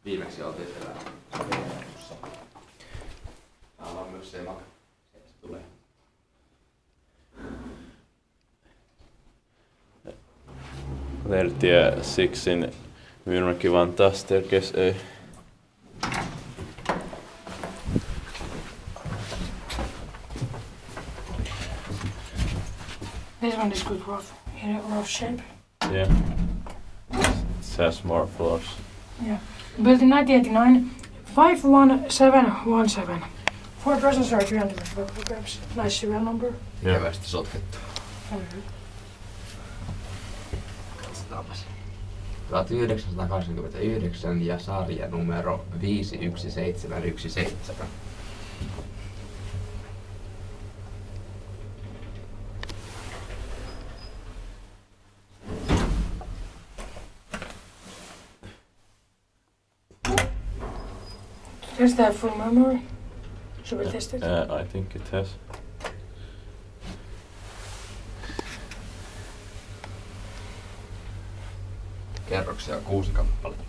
Viimeksi oltiin siellä Leiritiessä. Täällä on myös Semag. Sieltä se tulee. Leiritie 6 in Myyrmäki Vantaa staircase A. This one is good rough, in a rough shape. Yeah. It has more floors. Yeah. Built in 1989, 51717. Four persons are 300 kilograms. Nice serial number. Kevästi sotkettu. Mm-hmm. Katsotaanpas. 1989 ja sarja numero 51717. Does that have full memory? Should we test it? I think it has. Kerroksia 6 kappaletta.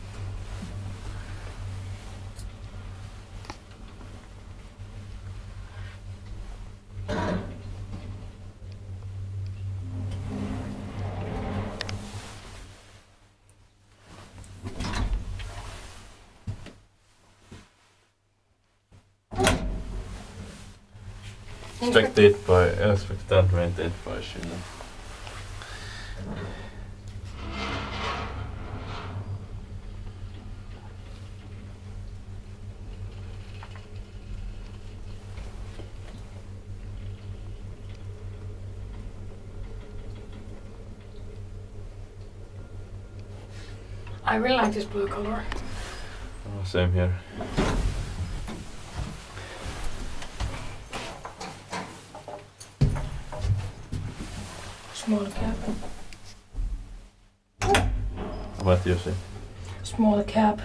Expected maintained by Finland. I really like this blue color. Oh, same here. Small cap. What do you see? Small cap.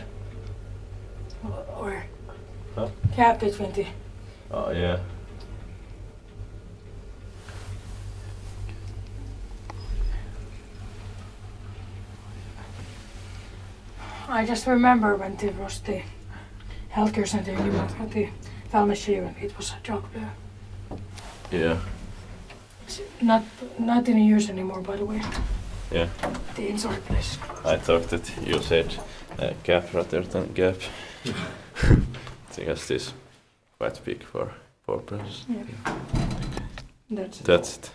Or Huh? cap to 20. Oh yeah. I just remember when there was the healthcare center in the Valmishir, it was a dark blue. Yeah. It's not in use anymore, by the way. Yeah. The inside place. I thought that you said gap rather than gap. I guess this is quite big for 4 persons. Yeah. That's it. That's it.